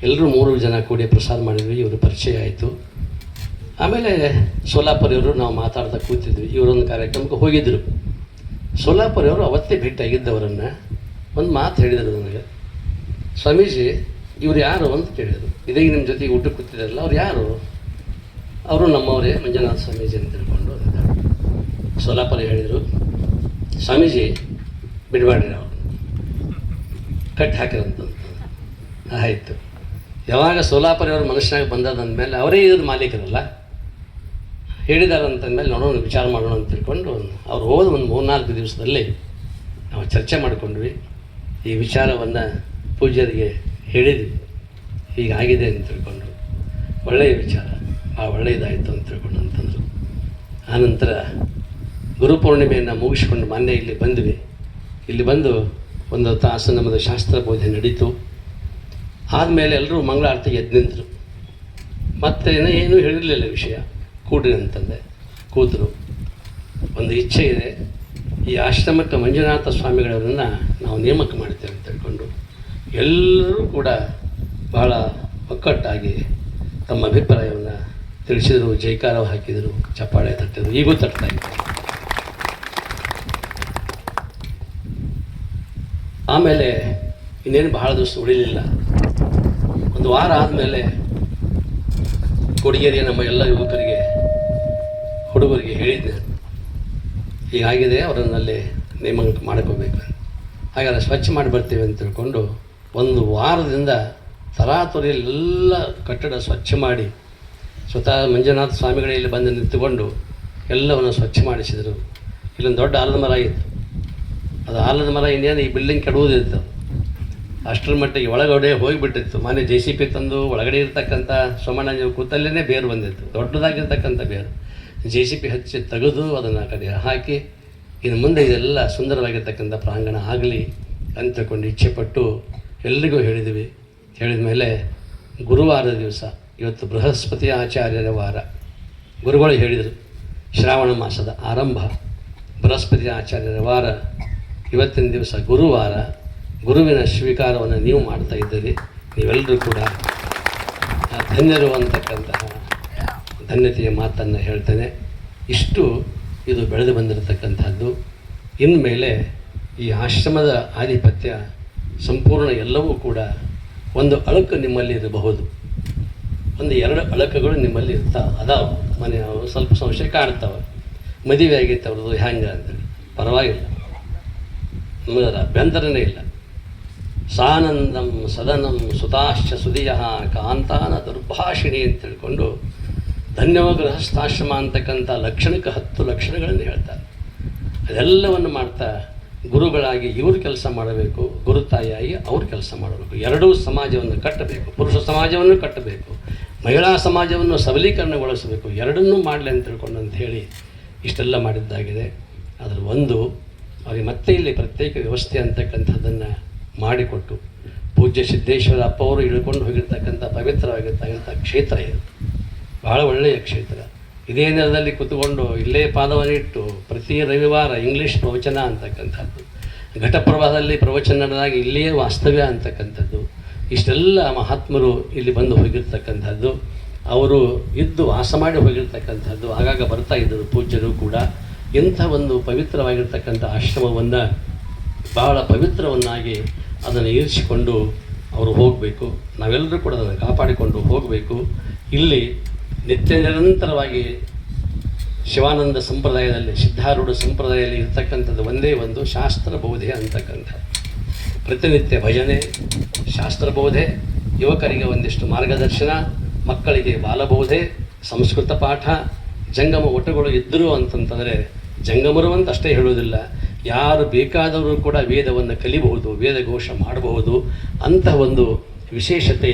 ಎಲ್ಲರೂ 3 ಜನ ಕೂಡಿ ಪ್ರಸಾದ ಮಾಡಿದ್ವಿ. ಇವರು ಪರಿಚಯ ಆಯಿತು. ಆಮೇಲೆ ಸೋಲಾಪುರಿಯವರು ನಾವು ಮಾತಾಡ್ತಾ ಕೂತಿದ್ವಿ. ಇವರೊಂದು ಕಾರ್ಯಕ್ರಮಕ್ಕೆ ಹೋಗಿದ್ದರು. ಸೋಲಾಪುರಿಯವರು ಅವತ್ತೇ ಭೇಟಿಯಾಗಿದ್ದವರನ್ನು ಒಂದು ಮಾತು ಹೇಳಿದರು ನನಗೆ, ಸ್ವಾಮೀಜಿ ಇವ್ರು ಯಾರು ಅಂತ ಕೇಳಿದರು. ಇದೇ ನಿಮ್ಮ ಜೊತೆಗೆ ಊಟಕ್ಕೆ ಕೂತಿದ್ದಾರಲ್ಲ, ಅವ್ರು ಯಾರು? ಅವರು ನಮ್ಮವರೇ, ಮಂಜುನಾಥ ಸ್ವಾಮೀಜಿ ಅಂತ ತಿಳ್ಕೊಂಡು ಅಂತಾರೆ. ಸೋಲಾಪುರಿ ಹೇಳಿದರು, ಸ್ವಾಮೀಜಿ ಬಿಡಬೇಡ್ರಿ, ಅವರು ಕಟ್ಟಿ ಹಾಕಿರಂತ. ಆಯಿತು. ಯಾವಾಗ ಸೋಲಾಪುರಿ ಅವ್ರ ಮನುಷ್ಯನಾಗ ಬಂದದಂದಮೇಲೆ ಅವರೇ ಇದ್ರ ಮಾಲೀಕರಲ್ಲ, ಹೇಳಿದ್ದಾರೆ ಅಂತಂದಮೇಲೆ ನೋಡೋಣ, ವಿಚಾರ ಮಾಡೋಣ ಅಂತ ತಿಳ್ಕೊಂಡು ಅವ್ರು ಹೋದ ಒಂದು 3-4 ದಿವಸದಲ್ಲಿ ನಾವು ಚರ್ಚೆ ಮಾಡಿಕೊಂಡ್ವಿ. ಈ ವಿಚಾರವನ್ನು ಪೂಜ್ಯರಿಗೆ ಹೇಳಿದ್ವಿ, ಹೀಗಾಗಿದೆ ಅಂತ ತಿಳ್ಕೊಂಡು. ಒಳ್ಳೆಯ ವಿಚಾರ, ಒಳ್ಳೆಯದಾಯಿತು ಅಂತ ತಿಳ್ಕೊಂಡು ಅಂತಂದರು. ಆನಂತರ ಗುರುಪೂರ್ಣಿಮೆಯನ್ನು ಮುಗಿಸ್ಕೊಂಡು ಮೊನ್ನೆ ಇಲ್ಲಿ ಬಂದ್ವಿ. ಇಲ್ಲಿ ಬಂದು ಒಂದು ತಾಸು ನಮ್ಮದು ಶಾಸ್ತ್ರ ಬೋಧನೆ ನಡೀತು. ಆದಮೇಲೆ ಎಲ್ಲರೂ ಮಂಗಳಾರತಿಗೆ ಎದ್ದು ನಿಂತರು. ಮತ್ತೆ ಏನೂ ಹೇಳಿರಲಿಲ್ಲ ವಿಷಯ. ಕೂಡ್ರಿ ಅಂತಂದೆ, ಕೂತರು. ಒಂದು ಇಚ್ಛೆ ಇದೆ, ಈ ಆಶ್ರಮಕ್ಕೆ ಮಂಜುನಾಥ ಸ್ವಾಮಿಗಳವರನ್ನು ನಾವು ನೇಮಕ ಮಾಡ್ತೇವೆ ಅಂತ ತಿಳ್ಕೊಂಡು ಎಲ್ಲರೂ ಕೂಡ ಬಹಳ ಒಕ್ಕಟ್ಟಾಗಿ ತಮ್ಮ ಅಭಿಪ್ರಾಯವನ್ನು ತಿಳಿಸಿದರು, ಜೈಕಾರ ಹಾಕಿದರು, ಚಪ್ಪಾಳೆ ತಟ್ಟಿದರು, ಈಗೂ ತಟ್ತಾ ಇದ್ದಾರೆ. ಆಮೇಲೆ ಇನ್ನೇನು ಬಹಳ ದಿವಸ ಉಳಿಲಿಲ್ಲ. ಒಂದು ವಾರ ಆದಮೇಲೆ ಕೊಡಿಗೆರೆಯ ನಮ್ಮ ಎಲ್ಲ ಯುವಕರಿಗೆ, ಹುಡುಗರಿಗೆ ಹೇಳಿದ್ದೆ, ಹೀಗಾಗಿದೆ, ಅವರನ್ನಲ್ಲಿ ನೇಮಕ ಮಾಡ್ಕೋಬೇಕು, ಹಾಗಾದರೆ ಸ್ವಚ್ಛ ಮಾಡಿ ಬರ್ತೀವಿ ಅಂತ ತಿಳ್ಕೊಂಡು ಒಂದು ವಾರದಿಂದ ತರಾತುರಿಯಲ್ಲೆಲ್ಲ ಕಟ್ಟಡ ಸ್ವಚ್ಛ ಮಾಡಿ ಸ್ವತಃ ಮಂಜುನಾಥ ಸ್ವಾಮಿಗಳೇ ಇಲ್ಲಿ ಬಂದು ನಿಂತುಕೊಂಡು ಎಲ್ಲವನ್ನು ಸ್ವಚ್ಛ ಮಾಡಿಸಿದರು. ಇಲ್ಲೊಂದು ದೊಡ್ಡ ಆಲದ ಮರ ಇತ್ತು. ಅದು ಆಲದ ಮರ ಇನ್ನೇನು ಈ ಬಿಲ್ಡಿಂಗ್ ಕೆಡುವುದಿತ್ತು, ಅಷ್ಟರ ಮಟ್ಟಿಗೆ ಒಳಗಡೆ ಹೋಗಿಬಿಟ್ಟಿತ್ತು. ಮನೆ JCP ತಂದು ಒಳಗಡೆ ಇರ್ತಕ್ಕಂಥ ಸೋಮಣ್ಣ ಕೂತಲ್ಲೇ ಬೇರು ಬಂದಿತ್ತು, ದೊಡ್ಡದಾಗಿರ್ತಕ್ಕಂಥ ಬೇರು. JCP ಹಚ್ಚಿ ತೆಗೆದು ಅದನ್ನು ಆ ಕಡೆ ಹಾಕಿ ಇನ್ನು ಮುಂದೆ ಇದೆಲ್ಲ ಸುಂದರವಾಗಿರ್ತಕ್ಕಂಥ ಪ್ರಾಂಗಣ ಆಗಲಿ ಅಂತ ತಿಳ್ಕೊಂಡು ಇಚ್ಛೆಪಟ್ಟು ಎಲ್ರಿಗೂ ಹೇಳಿದ್ವಿ. ಹೇಳಿದ ಮೇಲೆ ಗುರುವಾರದ ದಿವಸ, ಇವತ್ತು ಬೃಹಸ್ಪತಿ ಆಚಾರ್ಯರ ವಾರ, ಗುರುಗಳು ಹೇಳಿದರು ಶ್ರಾವಣ ಮಾಸದ ಆರಂಭ, ಬೃಹಸ್ಪತಿ ಆಚಾರ್ಯರ ವಾರ, ಇವತ್ತಿನ ದಿವಸ ಗುರುವಾರ, ಗುರುವಿನ ಸ್ವೀಕಾರವನ್ನು ನೀವು ಮಾಡ್ತಾ ಇದ್ದೀರಿ. ನೀವೆಲ್ಲರೂ ಕೂಡ ಧನ್ಯರು ಅಂತಕ್ಕಂತಹ ಧನ್ಯತೆಯ ಮಾತನ್ನು ಹೇಳ್ತೇನೆ. ಇಷ್ಟು ಇದು ಬೆಳೆದು ಬಂದಿರತಕ್ಕಂಥದ್ದು. ಇನ್ಮೇಲೆ ಈ ಆಶ್ರಮದ ಆಧಿಪತ್ಯ ಸಂಪೂರ್ಣ ಎಲ್ಲವೂ ಕೂಡ ಒಂದು ಅಳಕು ನಿಮ್ಮಲ್ಲಿ ಇರಬಹುದು, 1-2 ಅಳಕುಗಳು ನಿಮ್ಮಲ್ಲಿ ಅದಾವೆ. ಮನೆ ಸ್ವಲ್ಪ ಸಂಶಯ ಕಾಡ್ತಾವೆ, ಮದುವೆ ಆಗೈತೆ ಅವ್ರದ್ದು ಹ್ಯಾಂಗೆ ಅಂತೇಳಿ. ಪರವಾಗಿಲ್ಲ, ನಮಗೆ ಅದರ ಅಭ್ಯಂತರನೇ ಇಲ್ಲ. ಸಾನಂದಂ ಸದನಂ ಸುತಾಶ್ಚ ಸುದಿಯ ಕಾಂತಾನ ದುರ್ಭಾಷಿಣಿ ಅಂತ ತಿಳ್ಕೊಂಡು ಧನ್ಯವ ಗೃಹಸ್ಥಾಶ್ರಮ ಅಂತಕ್ಕಂಥ ಲಕ್ಷಣಕ್ಕೆ 10 ಲಕ್ಷಣಗಳನ್ನು ಹೇಳ್ತಾರೆ. ಅದೆಲ್ಲವನ್ನು ಮಾಡ್ತಾ ಗುರುಗಳಾಗಿ ಇವರು ಕೆಲಸ ಮಾಡಬೇಕು, ಗುರು ತಾಯಿಯಾಗಿ ಅವ್ರು ಕೆಲಸ ಮಾಡಬೇಕು. ಎರಡೂ ಸಮಾಜವನ್ನು ಕಟ್ಟಬೇಕು, ಪುರುಷ ಸಮಾಜವನ್ನು ಕಟ್ಟಬೇಕು, ಮಹಿಳಾ ಸಮಾಜವನ್ನು ಸಬಲೀಕರಣಗೊಳಿಸಬೇಕು. ಎರಡನ್ನೂ ಮಾಡಲಿ ಅಂತ ತಿಳ್ಕೊಂಡು ಅಂತ ಹೇಳಿ ಇಷ್ಟೆಲ್ಲ ಮಾಡಿದ್ದಾಗಿದೆ. ಅದರ ಒಂದು ಅವರಿಗೆ ಮತ್ತೆ ಇಲ್ಲಿ ಪ್ರತ್ಯೇಕ ವ್ಯವಸ್ಥೆ ಅಂತಕ್ಕಂಥದ್ದನ್ನು ಮಾಡಿಕೊಟ್ಟು, ಪೂಜ್ಯ ಸಿದ್ದೇಶ್ವರ ಅಪ್ಪ ಅವರು ಇಳ್ಕೊಂಡು ಹೋಗಿರ್ತಕ್ಕಂಥ ಪವಿತ್ರವಾಗಿರ್ತಕ್ಕಂಥ ಕ್ಷೇತ್ರ ಇದು, ಬಹಳ ಒಳ್ಳೆಯ ಕ್ಷೇತ್ರ. ಇದೇ ನೆಲದಲ್ಲಿ ಕೂತ್ಕೊಂಡು ಇಲ್ಲೇ ಪಾದವನ್ನಿಟ್ಟು ಪ್ರತಿ ರವಿವಾರ ಇಂಗ್ಲೀಷ್ ಪ್ರವಚನ ಅಂತಕ್ಕಂಥದ್ದು, ಘಟಪ್ರಭಾದಲ್ಲಿ ಪ್ರವಚನ ನಡೆದಾಗ ಇಲ್ಲಿಯೇ ವಾಸ್ತವ್ಯ ಅಂತಕ್ಕಂಥದ್ದು, ಇಷ್ಟೆಲ್ಲ ಮಹಾತ್ಮರು ಇಲ್ಲಿ ಬಂದು ಹೋಗಿರ್ತಕ್ಕಂಥದ್ದು, ಅವರು ಇದ್ದು ವಾಸ ಮಾಡಿ ಹೋಗಿರ್ತಕ್ಕಂಥದ್ದು. ಆಗಾಗ ಬರ್ತಾ ಇದ್ದರು ಪೂಜ್ಯರು ಕೂಡ. ಇಂಥ ಒಂದು ಪವಿತ್ರವಾಗಿರ್ತಕ್ಕಂಥ ಆಶ್ರಮವನ್ನು ಬಹಳ ಪವಿತ್ರವನ್ನಾಗಿ ಅದನ್ನು ಇರಿಸಿಕೊಂಡು ಅವರು ಹೋಗಬೇಕು. ನಾವೆಲ್ಲರೂ ಕೂಡ ಅದನ್ನು ಕಾಪಾಡಿಕೊಂಡು ಹೋಗಬೇಕು. ಇಲ್ಲಿ ನಿತ್ಯ ನಿರಂತರವಾಗಿ ಶಿವಾನಂದ ಸಂಪ್ರದಾಯದಲ್ಲಿ, ಸಿದ್ಧಾರೂಢ ಸಂಪ್ರದಾಯದಲ್ಲಿ ಇರ್ತಕ್ಕಂಥದ್ದು ಒಂದೇ ಒಂದು ಶಾಸ್ತ್ರಬೋಧೆ ಅಂತಕ್ಕಂಥ. ಪ್ರತಿನಿತ್ಯ ಭಜನೆ, ಶಾಸ್ತ್ರಬೋಧೆ, ಯುವಕರಿಗೆ ಒಂದಿಷ್ಟು ಮಾರ್ಗದರ್ಶನ, ಮಕ್ಕಳಿಗೆ ಬಾಲಬೋಧೆ, ಸಂಸ್ಕೃತ ಪಾಠ, ಜಂಗಮ ಒಟುಗಳು ಇದ್ದರು ಅಂತಂತಂದರೆ, ಜಂಗಮರು ಅಂತ ಅಷ್ಟೇ ಹೇಳುವುದಿಲ್ಲ, ಯಾರು ಬೇಕಾದವರು ಕೂಡ ವೇದವನ್ನು ಕಲಿಬಹುದು, ವೇದಘೋಷ ಮಾಡಬಹುದು. ಅಂತಹ ಒಂದು ವಿಶೇಷತೆ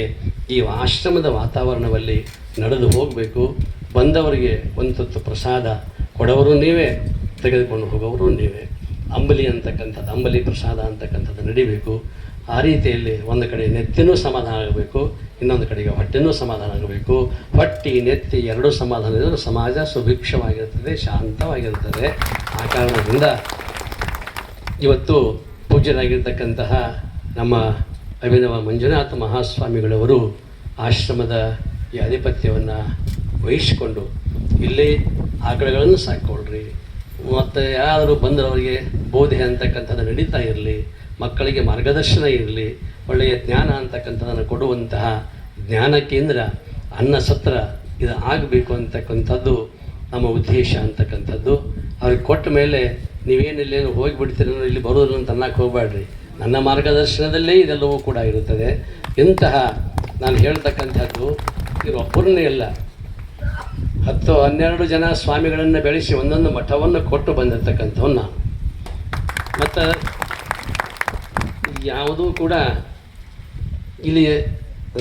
ಈ ಆಶ್ರಮದ ವಾತಾವರಣದಲ್ಲಿ ನಡೆದು ಹೋಗಬೇಕು. ಬಂದವರಿಗೆ ಒಂದು ತುತ್ತು ಪ್ರಸಾದ ಕೊಡವರು ನೀವೇ, ತೆಗೆದುಕೊಂಡು ಹೋಗೋವರು ನೀವೇ. ಅಂಬಲಿ ಅಂತಕ್ಕಂಥದ್ದು, ಅಂಬಲಿ ಪ್ರಸಾದ ಅಂತಕ್ಕಂಥದ್ದು ನಡಿಬೇಕು. ಆ ರೀತಿಯಲ್ಲಿ ಒಂದು ಕಡೆ ನೆತ್ತಿನೂ ಸಮಾಧಾನ ಆಗಬೇಕು, ಇನ್ನೊಂದು ಕಡೆಗೆ ಹೊಟ್ಟೆನೂ ಸಮಾಧಾನ ಆಗಬೇಕು. ಹೊಟ್ಟೆ ನೆತ್ತಿ ಎರಡೂ ಸಮಾಧಾನ ಇದ್ದರೆ ಸಮಾಜ ಸುಭಿಕ್ಷವಾಗಿರ್ತದೆ, ಶಾಂತವಾಗಿರ್ತದೆ. ಆ ಕಾರಣದಿಂದ ಇವತ್ತು ಪೂಜ್ಯರಾಗಿರ್ತಕ್ಕಂತಹ ನಮ್ಮ ಅಭಿನವ ಮಂಜುನಾಥ ಮಹಾಸ್ವಾಮಿಗಳವರು ಆಶ್ರಮದ ಈ ಆಧಿಪತ್ಯವನ್ನು ವಹಿಸಿಕೊಂಡು ಇಲ್ಲೇ ಆಕಳಗಳನ್ನು ಸಾಕ್ಕೊಳ್ರಿ, ಮತ್ತು ಯಾರಾದರೂ ಬಂದವರಿಗೆ ಬೋಧೆ ಅಂತಕ್ಕಂಥದ್ದು ನಡೀತಾ ಇರಲಿ, ಮಕ್ಕಳಿಗೆ ಮಾರ್ಗದರ್ಶನ ಇರಲಿ, ಒಳ್ಳೆಯ ಜ್ಞಾನ ಅಂತಕ್ಕಂಥದ್ದನ್ನು ಕೊಡುವಂತಹ ಜ್ಞಾನ ಕೇಂದ್ರ, ಅನ್ನ ಸತ್ರ ಇದು ಆಗಬೇಕು ಅಂತಕ್ಕಂಥದ್ದು ನಮ್ಮ ಉದ್ದೇಶ ಅಂತಕ್ಕಂಥದ್ದು. ಅವ್ರಿಗೆ ಕೊಟ್ಟ ಮೇಲೆ ನೀವೇನಿಲ್ಲೇನು ಹೋಗಿಬಿಡ್ತೀರ, ಇಲ್ಲಿ ಬರೋದು ಅಂತ ಅನ್ನಕ್ಕೆ ಹೋಗಬೇಡ್ರಿ. ನನ್ನ ಮಾರ್ಗದರ್ಶನದಲ್ಲೇ ಇದೆಲ್ಲವೂ ಕೂಡ ಇರುತ್ತದೆ. ಇಂತಹ ನಾನು ಹೇಳ್ತಕ್ಕಂಥದ್ದು ಇದು ಒಬ್ಬರನ್ನೇ ಇಲ್ಲ, 10-12 ಜನ ಸ್ವಾಮಿಗಳನ್ನು ಬೆಳೆಸಿ ಒಂದೊಂದು ಮಠವನ್ನು ಕೊಟ್ಟು ಬಂದಿರತಕ್ಕಂಥವ್ನು ನಾನು. ಮತ್ತು ಯಾವುದೂ ಕೂಡ ಇಲ್ಲಿ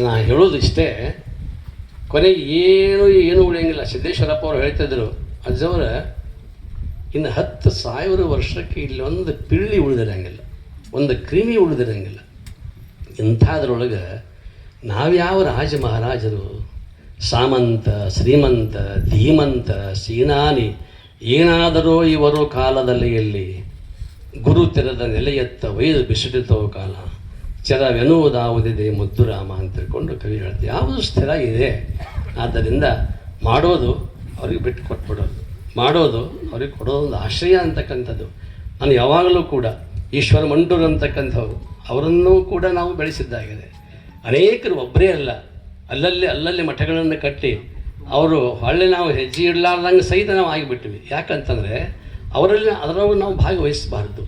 ನಾ ಹೇಳೋದು ಇಷ್ಟೇ, ಕೊನೆಗೆ ಏನು ಉಳಿಯಂಗಿಲ್ಲ. ಸಿದ್ದೇಶ್ವರಪ್ಪ ಅವರು ಹೇಳ್ತಿದ್ರು, ಅಜ್ಜವರ ಇನ್ನು 10,000 ವರ್ಷಕ್ಕೆ ಇಲ್ಲಿ ಒಂದು ಪಿಳ್ಳಿ ಉಳಿದಿರಂಗಿಲ್ಲ, ಒಂದು ಕ್ರಿಮಿ ಉಳಿದಿರಂಗಿಲ್ಲ. ಇಂಥದ್ರೊಳಗೆ ನಾವ್ಯಾವ ರಾಜ ಮಹಾರಾಜರು, ಸಾಮಂತ, ಶ್ರೀಮಂತ, ಧೀಮಂತ, ಸೇನಾನಿ ಏನಾದರೂ ಇವರು ಕಾಲದಲ್ಲಿ ಎಲ್ಲಿ ಗುರು ತೆರೆದ ನೆಲೆಯತ್ತ ಒಯ್ದು ಬಿಸಿಡಿತೋ ಕಾಲ ಚರವೆನ್ನುವುದಾವುದಿದೆ ಮುದ್ದುರಾಮ ಅಂತ ತಿಳ್ಕೊಂಡು ಕವಿ ಹೇಳ್ತೀವಿ. ಯಾವುದು ಸ್ಥಿರ ಇದೆ. ಆದ್ದರಿಂದ ಮಾಡೋದು ಅವ್ರಿಗೆ ಬಿಟ್ಟು ಕೊಟ್ಬಿಡೋದು, ಮಾಡೋದು ಅವ್ರಿಗೆ ಕೊಡೋದು ಒಂದು ಆಶ್ರಯ ಅಂತಕ್ಕಂಥದ್ದು. ನಾನು ಯಾವಾಗಲೂ ಕೂಡ ಈಶ್ವರ ಮಂಟೂರು ಅಂತಕ್ಕಂಥವ್ರು ಅವರನ್ನೂ ಕೂಡ ನಾವು ಬೆಳೆಸಿದ್ದಾಗಿದೆ. ಅನೇಕರು ಒಬ್ಬರೇ ಅಲ್ಲ, ಅಲ್ಲಲ್ಲಿ ಮಠಗಳನ್ನು ಕಟ್ಟಿ ಅವರು ಹೊಳ್ಳಿ ನಾವು ಹೆಜ್ಜೆ ಇಡಲಾರ್ದಂಗೆ ಸಹಿತ ನಾವು ಆಗಿಬಿಟ್ಟಿವಿ. ಯಾಕಂತಂದರೆ ಅದರೊಳಗೆ ನಾವು ಭಾಗವಹಿಸಬಾರ್ದು.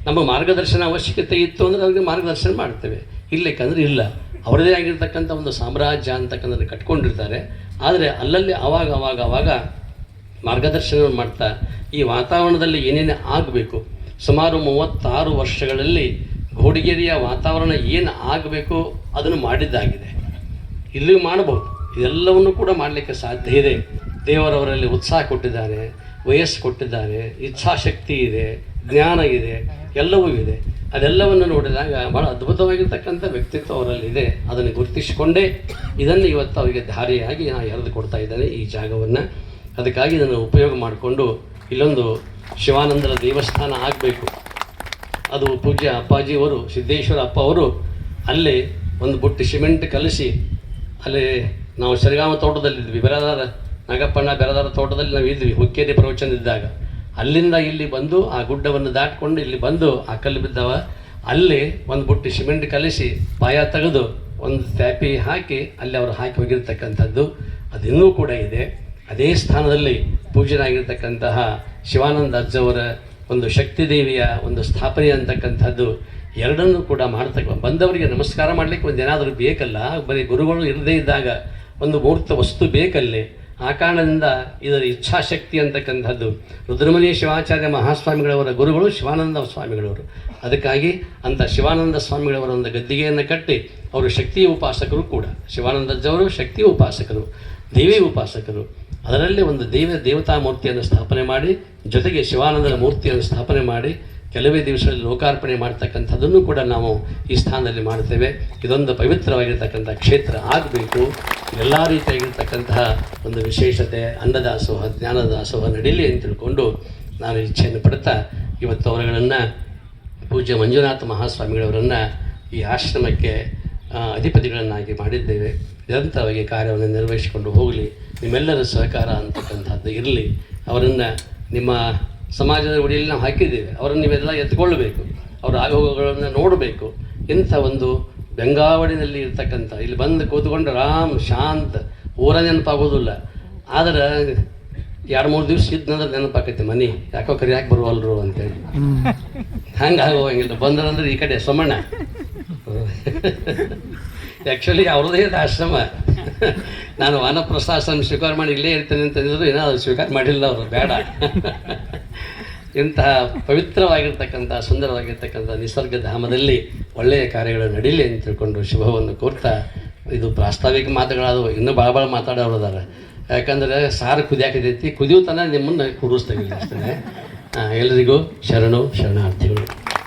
ನಮ್ಮ ಮಾರ್ಗದರ್ಶನ ಅವಶ್ಯಕತೆ ಇತ್ತು ಅಂದರೆ ಅವ್ರಿಗೆ ಮಾರ್ಗದರ್ಶನ ಮಾಡ್ತೇವೆ, ಇಲ್ಲಕ್ಕಂದ್ರೆ ಇಲ್ಲ. ಅವರದೇ ಆಗಿರ್ತಕ್ಕಂಥ ಒಂದು ಸಾಮ್ರಾಜ್ಯ ಅಂತಕ್ಕಂಥದ್ದು ಕಟ್ಕೊಂಡಿರ್ತಾರೆ. ಆದರೆ ಅಲ್ಲಲ್ಲಿ ಆವಾಗ ಮಾರ್ಗದರ್ಶನ ಮಾಡ್ತಾ ಈ ವಾತಾವರಣದಲ್ಲಿ ಏನೇನು ಆಗಬೇಕು, ಸುಮಾರು 36 ವರ್ಷಗಳಲ್ಲಿ ಘೋಡಗೇರಿಯ ವಾತಾವರಣ ಏನು ಆಗಬೇಕು ಅದನ್ನು ಮಾಡಿದ್ದಾಗಿದೆ. ಇಲ್ಲಿಯೂ ಮಾಡಬಹುದು, ಇದೆಲ್ಲವನ್ನು ಕೂಡ ಮಾಡಲಿಕ್ಕೆ ಸಾಧ್ಯ ಇದೆ. ದೇವರವರಲ್ಲಿ ಉತ್ಸಾಹ ಕೊಟ್ಟಿದ್ದಾನೆ, ವಯಸ್ಸು ಕೊಟ್ಟಿದ್ದಾನೆ, ಇಚ್ಛಾಶಕ್ತಿ ಇದೆ, ಜ್ಞಾನ ಇದೆ, ಎಲ್ಲವೂ ಇದೆ. ಅದೆಲ್ಲವನ್ನು ನೋಡಿದಾಗ ಭಾಳ ಅದ್ಭುತವಾಗಿರ್ತಕ್ಕಂಥ ವ್ಯಕ್ತಿತ್ವ ಅವರಲ್ಲಿದೆ. ಅದನ್ನು ಗುರುತಿಸಿಕೊಂಡೇ ಇದನ್ನು ಇವತ್ತು ಅವರಿಗೆ ಧಾರೆಯಾಗಿ ನಾನು ಎರೆದು ಕೊಡ್ತಾ ಇದ್ದೇನೆ ಈ ಜಾಗವನ್ನು. ಅದಕ್ಕಾಗಿ ಇದನ್ನು ಉಪಯೋಗ ಮಾಡಿಕೊಂಡು ಇಲ್ಲೊಂದು ಶಿವಾನಂದರ ದೇವಸ್ಥಾನ ಆಗಬೇಕು. ಅದು ಪೂಜ್ಯ ಅಪ್ಪಾಜಿಯವರು, ಸಿದ್ದೇಶ್ವರ ಅಪ್ಪ ಅವರು ಅಲ್ಲೇ ಒಂದು ಬುಟ್ಟಿ ಸಿಮೆಂಟ್ ಕಲಿಸಿ, ಅಲ್ಲಿ ನಾವು ಸರಿಗಾಮ ತೋಟದಲ್ಲಿದ್ವಿ, ಬೆರದಾರ ನಾಗಪ್ಪಣ್ಣ ಬೆರದಾರ ತೋಟದಲ್ಲಿ ನಾವು ಇದ್ವಿ, ಹುಕ್ಕೇರಿ ಪ್ರವಚನದಿದ್ದಾಗ. ಅಲ್ಲಿಂದ ಇಲ್ಲಿ ಬಂದು ಆ ಗುಡ್ಡವನ್ನು ದಾಟಿಕೊಂಡು ಇಲ್ಲಿ ಬಂದು ಆ ಕಲ್ಲು ಬಿದ್ದವ, ಅಲ್ಲಿ ಒಂದು ಬುಟ್ಟಿ ಸಿಮೆಂಟ್ ಕಲಿಸಿ ಪಾಯ ತೆಗೆದು ಒಂದು ತ್ಯಾಪಿ ಹಾಕಿ ಅಲ್ಲಿ ಅವರು ಹಾಕಿ ಹೋಗಿರ್ತಕ್ಕಂಥದ್ದು ಅದಿನ್ನೂ ಕೂಡ ಇದೆ. ಅದೇ ಸ್ಥಾನದಲ್ಲಿ ಪೂಜ್ಯನಾಗಿರ್ತಕ್ಕಂತಹ ಶಿವಾನಂದ ಅಜ್ಜವರ ಒಂದು ಶಕ್ತಿದೇವಿಯ ಒಂದು ಸ್ಥಾಪನೆ ಅಂತಕ್ಕಂಥದ್ದು ಎರಡನ್ನೂ ಕೂಡ ಬಂದವರಿಗೆ ನಮಸ್ಕಾರ ಮಾಡಲಿಕ್ಕೆ ಒಂದು ಏನಾದರೂ ಬೇಕಲ್ಲ. ಬರೀ ಗುರುಗಳು ಇರದೇ ಇದ್ದಾಗ ಒಂದು ಮೂರ್ತ ವಸ್ತು ಬೇಕಲ್ಲಿ. ಆ ಕಾರಣದಿಂದ ಇದರ ಇಚ್ಛಾಶಕ್ತಿ ಅಂತಕ್ಕಂಥದ್ದು ರುದ್ರಮುನಿ ಶಿವಾಚಾರ್ಯ ಮಹಾಸ್ವಾಮಿಗಳವರ ಗುರುಗಳು ಶಿವಾನಂದ ಸ್ವಾಮಿಗಳವರು. ಅದಕ್ಕಾಗಿ ಅಂಥ ಶಿವಾನಂದ ಸ್ವಾಮಿಗಳವರ ಒಂದು ಗದ್ದಿಗೆಯನ್ನು ಕಟ್ಟಿ ಅವರು ಶಕ್ತಿಯ ಉಪಾಸಕರು ಕೂಡ. ಶಿವಾನಂದಜ್ಜವರು ಶಕ್ತಿಯ ಉಪಾಸಕರು, ದೇವಿ ಉಪಾಸಕರು. ಅದರಲ್ಲಿ ಒಂದು ದೇವತಾ ಮೂರ್ತಿಯನ್ನು ಸ್ಥಾಪನೆ ಮಾಡಿ, ಜೊತೆಗೆ ಶಿವಾನಂದರ ಮೂರ್ತಿಯನ್ನು ಸ್ಥಾಪನೆ ಮಾಡಿ ಕೆಲವೇ ದಿವಸದಲ್ಲಿ ಲೋಕಾರ್ಪಣೆ ಮಾಡ್ತಕ್ಕಂಥದ್ದನ್ನು ಕೂಡ ನಾವು ಈ ಸ್ಥಾನದಲ್ಲಿ ಮಾಡ್ತೇವೆ. ಇದೊಂದು ಪವಿತ್ರವಾಗಿರ್ತಕ್ಕಂಥ ಕ್ಷೇತ್ರ ಆಗಬೇಕು. ಎಲ್ಲ ರೀತಿಯಾಗಿರ್ತಕ್ಕಂತಹ ಒಂದು ವಿಶೇಷತೆ, ಅನ್ನದಾಸೋಹ, ಜ್ಞಾನದಾಸೋಹ ನಡೀಲಿ ಅಂತ ತಿಳ್ಕೊಂಡು ನಾನು ಇಚ್ಛೆಯನ್ನು ಪಡ್ತಾ ಇವತ್ತು ಅವರುಗಳನ್ನು ಪೂಜ್ಯ ಮಂಜುನಾಥ ಮಹಾಸ್ವಾಮಿಗಳವರನ್ನು ಈ ಆಶ್ರಮಕ್ಕೆ ಅಧಿಪತಿಗಳನ್ನಾಗಿ ಮಾಡಿದ್ದೇವೆ. ನಿರಂತರವಾಗಿ ಕಾರ್ಯವನ್ನು ನಿರ್ವಹಿಸಿಕೊಂಡು ಹೋಗಲಿ, ನಿಮ್ಮೆಲ್ಲರ ಸಹಕಾರ ಅಂತಕ್ಕಂಥದ್ದು ಇರಲಿ. ಅವರನ್ನು ನಿಮ್ಮ ಸಮಾಜದ ಉಡಿಯಲ್ಲಿ ನಾವು ಹಾಕಿದ್ದೇವೆ, ಅವರನ್ನು ನೀವೆಲ್ಲ ಎತ್ಕೊಳ್ಬೇಕು, ಅವರ ಆಗೋಗಳನ್ನು ನೋಡಬೇಕು. ಇಂಥ ಒಂದು ಬೆಂಗಾವಡಿನಲ್ಲಿ ಇರ್ತಕ್ಕಂಥ ಇಲ್ಲಿ ಬಂದು ಕೂತ್ಕೊಂಡು ರಾಮ್ ಶಾಂತ್ ಊರ ನೆನಪಾಗೋದಿಲ್ಲ. ಆದರೆ 2-3 ದಿವಸ ಇದ್ನಂದ್ರೆ ನೆನಪಾಕೈತಿ ಮನೆ, ಯಾಕೋ ಕರಿಯಾಕೆ ಬರುವಲ್ರು ಅಂತೇಳಿ. ಹಂಗೆ ಆಗೋಂಗಿಲ್ಲ. ಬಂದ್ರಂದ್ರೆ ಈ ಕಡೆ ಸೋಮಣ್ಣ ಆ್ಯಕ್ಚುಲಿ ಅವ್ರದ್ದೇ ಆಶ್ರಮ. ನಾನು ವಾನಪ್ರಸ್ಥಾಶ್ರಮ ಸ್ವೀಕಾರ ಮಾಡಿ ಇಲ್ಲೇ ಇರ್ತೇನೆ ಅಂತಂದಿದ್ರು, ಏನೋ ಅದು ಸ್ವೀಕಾರ ಮಾಡಿಲ್ಲ ಅವರು, ಬೇಡ. ಇಂತಹ ಪವಿತ್ರವಾಗಿರ್ತಕ್ಕಂಥ ಸುಂದರವಾಗಿರ್ತಕ್ಕಂಥ ನಿಸರ್ಗಧಾಮದಲ್ಲಿ ಒಳ್ಳೆಯ ಕಾರ್ಯಗಳು ನಡೀಲಿ ಅಂತ ತಿಳ್ಕೊಂಡು ಶುಭವನ್ನು ಕೋರ್ತಾ, ಇದು ಪ್ರಾಸ್ತಾವಿಕ ಮಾತುಗಳಾದವು, ಇನ್ನೂ ಭಾಳ ಮಾತಾಡೋರದಾರ. ಯಾಕಂದರೆ ಸಾರು ಕುದಿಯಾಕತೈತಿ, ಕುದಿಯೋ ತನಕ ನಿಮ್ಮನ್ನು ಕೂಡಿಸ್ತೇವೆ ಅಷ್ಟೇ. ಎಲ್ಲರಿಗೂ ಶರಣಾರ್ಥಿಗಳು.